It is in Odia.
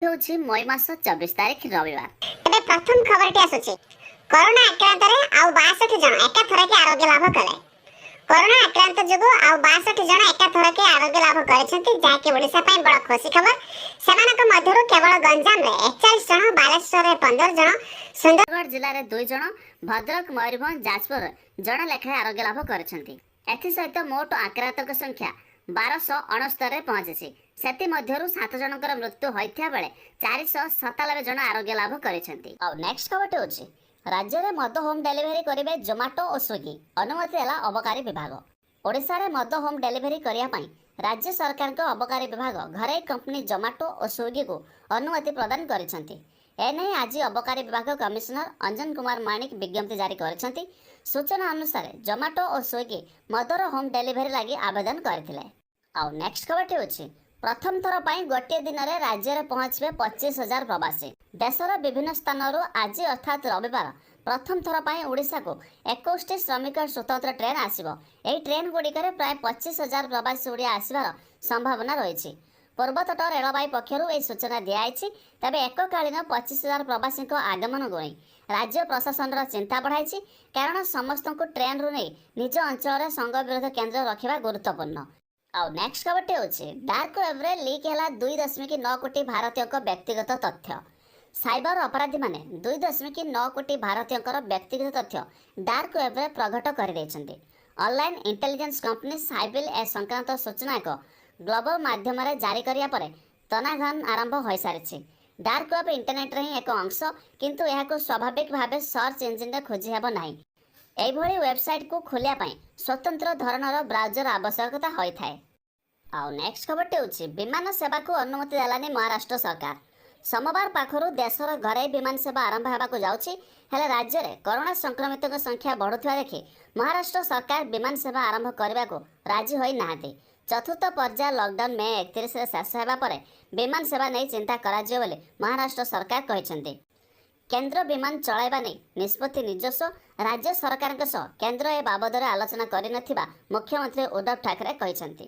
ହେଉଛି ମଇ ମାସ 24 ତାରିଖ ରବିବାର। ଏବେ ପ୍ରଥମ ଖବରଟି ଆସୁଛି। କରୋନା ଆକ୍ରାନ୍ତରେ ଆଉ 62 ଜଣ ଏକାଥରକେ ଆରୋଗ୍ୟ ଲାଭ କଲେ। କରୋନା ଆକ୍ରାନ୍ତ ଯୋଗୁଁ ଆଉ 62 ଜଣ ଏକାଥରକେ ଆରୋଗ୍ୟ ଲାଭ କରିଛନ୍ତି, ଯାହାକି ଓଡ଼ିଶା ପାଇଁ ବଡ଼ ଖୁସି ଖବର। ସେମାନଙ୍କ ମଧ୍ୟରୁ କେବଳ ଗଞ୍ଜାମରେ 41 ଜଣ, ବାଲେଶ୍ୱରରେ 15 ଜଣ, ସୁନ୍ଦରଗଡ଼ ଜିଲ୍ଲାରେ 2 ଜଣ, ଭଦ୍ରକ, ମୟୂରଭଞ୍ଜ, ଯାଜପୁର ଜଣେ ଲେଖାଏଁ ଆରୋଗ୍ୟ ଲାଭ କରିଛନ୍ତି। ଏଥିସହିତ ମୋଟ ଆକ୍ରାନ୍ତଙ୍କ ସଂଖ୍ୟା 1269ରେ ପହଞ୍ଚିଛି। ସେଥିମଧ୍ୟରୁ 7 ଜଣଙ୍କର ମୃତ୍ୟୁ ହୋଇଥିବା ବେଳେ 497 ଜଣ ଆରୋଗ୍ୟ ଲାଭ କରିଛନ୍ତି। ଆଉ ନେକ୍ସଟ ଖବରଟି ହେଉଛି ରାଜ୍ୟରେ ମଦ ହୋମ୍ ଡେଲିଭରି କରିବେ ଜୋମାଟୋ ଓ ସ୍ୱିଗି। ଅନୁମତି ଦେଲା ଅବକାରୀ ବିଭାଗ। ଓଡ଼ିଶାରେ ମଦ ହୋମ୍ ଡେଲିଭରି କରିବା ପାଇଁ ରାଜ୍ୟ ସରକାରଙ୍କ ଅବକାରୀ ବିଭାଗ ଘରୋଇ କମ୍ପାନୀ ଜୋମାଟୋ ଓ ସ୍ୱିଗିକୁ ଅନୁମତି ପ୍ରଦାନ କରିଛନ୍ତି। ଏନେଇ ଆଜି ଅବକାରୀ ବିଭାଗ କମିଶନର ଅଞ୍ଜନ କୁମାର ମାଣିକ ବିଜ୍ଞପ୍ତି ଜାରି କରିଛନ୍ତି। ସୂଚନା ଅନୁସାରେ ଜୋମାଟୋ ଓ ସ୍ୱିଗି ମଦର ହୋମ୍ ଡେଲିଭରି ଲାଗି ଆବେଦନ କରିଥିଲେ। ଆଉ ନେକ୍ସଟ ଖବରଟି ହେଉଛି ପ୍ରଥମ ଥର ପାଇଁ ଗୋଟିଏ ଦିନରେ ରାଜ୍ୟରେ ପହଞ୍ଚିବେ 25,000 ପ୍ରବାସୀ। ଦେଶର ବିଭିନ୍ନ ସ୍ଥାନରୁ ଆଜି ଅର୍ଥାତ୍ ରବିବାର ପ୍ରଥମ ଥର ପାଇଁ ଓଡ଼ିଶାକୁ 21ଟି ଶ୍ରମିକ ସ୍ୱତନ୍ତ୍ର ଟ୍ରେନ୍ ଆସିବ। ଏହି ଟ୍ରେନ୍ ଗୁଡ଼ିକରେ ପ୍ରାୟ 25,000 ପ୍ରବାସୀ ଓଡ଼ିଆ ଆସିବାର ସମ୍ଭାବନା ରହିଛି। ପୂର୍ବତଟ ରେଳବାଇ ପକ୍ଷରୁ ଏହି ସୂଚନା ଦିଆଯାଇଛି। ତେବେ ଏକକାଳୀନ 25,000 ପ୍ରବାସୀଙ୍କ ଆଗମନକୁ ନେଇ ରାଜ୍ୟ ପ୍ରଶାସନର ଚିନ୍ତା ବଢ଼ାଇଛି, କାରଣ ସମସ୍ତଙ୍କୁ ଟ୍ରେନ୍ରୁ ନେଇ ନିଜ ଅଞ୍ଚଳରେ ସଂଘ ବିରୋଧ କେନ୍ଦ୍ର ରଖିବା ଗୁରୁତ୍ୱପୂର୍ଣ୍ଣ। ଆଉ ନେକ୍ସଟ ଖବରଟି ହେଉଛି ଡାର୍କ ୱେବ୍ରେ ଲିକ୍ ହେଲା 2.9 କୋଟି ଭାରତୀୟଙ୍କ ବ୍ୟକ୍ତିଗତ ତଥ୍ୟ। ସାଇବର ଅପରାଧୀମାନେ 2.9 କୋଟି ଭାରତୀୟଙ୍କର ବ୍ୟକ୍ତିଗତ ତଥ୍ୟ ଡାର୍କ ୱେବ୍ରେ ପ୍ରଘଟ କରିଦେଇଛନ୍ତି। ଅନଲାଇନ୍ ଇଣ୍ଟେଲିଜେନ୍ସ କମ୍ପାନୀ ସାଇବିଲ୍ ଏ ସଂକ୍ରାନ୍ତ ସୂଚନା ଏକ ଗ୍ଲୋବାଲ ମାଧ୍ୟମରେ ଜାରି କରିବା ପରେ ତନାଘନା ଆରମ୍ଭ ହୋଇସାରିଛି। ଡାର୍କ ୱେବ୍ ଇଣ୍ଟରନେଟ୍ର ହିଁ ଏକ ଅଂଶ, କିନ୍ତୁ ଏହାକୁ ସ୍ୱାଭାବିକ ଭାବେ ସର୍ଚ୍ଚ ଇଞ୍ଜିନ୍ରେ ଖୋଜି ହେବ ନାହିଁ। ଏହିଭଳି ୱେବସାଇଟ୍କୁ ଖୋଲିବା ପାଇଁ ସ୍ୱତନ୍ତ୍ର ଧରଣର ବ୍ରାଉଜର ଆବଶ୍ୟକତା ହୋଇଥାଏ। ଆଉ ନେକ୍ସଟ ଖବରଟି ହେଉଛି ବିମାନ ସେବାକୁ ଅନୁମତି ଦେଲାନି ମହାରାଷ୍ଟ୍ର ସରକାର। ସୋମବାର ପାଖରୁ ଦେଶର ଘରୋଇ ବିମାନ ସେବା ଆରମ୍ଭ ହେବାକୁ ଯାଉଛି। ହେଲେ ରାଜ୍ୟରେ କରୋନା ସଂକ୍ରମିତଙ୍କ ସଂଖ୍ୟା ବଢ଼ୁଥିବା ଦେଖି ମହାରାଷ୍ଟ୍ର ସରକାର ବିମାନ ସେବା ଆରମ୍ଭ କରିବାକୁ ରାଜି ହୋଇନାହାନ୍ତି। ଚତୁର୍ଥ ପର୍ଯ୍ୟାୟ ଲକଡାଉନ୍ ମେ 31ରେ ଶେଷ ହେବା ପରେ ବିମାନ ସେବା ନେଇ ଚିନ୍ତା କରାଯିବ ବୋଲି ମହାରାଷ୍ଟ୍ର ସରକାର କହିଛନ୍ତି। କେନ୍ଦ୍ର ବିମାନ ଚଳାଇବା ନେଇ ନିଷ୍ପତ୍ତି ନିଜସ୍ୱ। ରାଜ୍ୟ ସରକାରଙ୍କ ସହ କେନ୍ଦ୍ର ଏ ବାବଦରେ ଆଲୋଚନା କରିନଥିବା ମୁଖ୍ୟମନ୍ତ୍ରୀ ଉଦ୍ଧବ ଠାକରେ କହିଛନ୍ତି।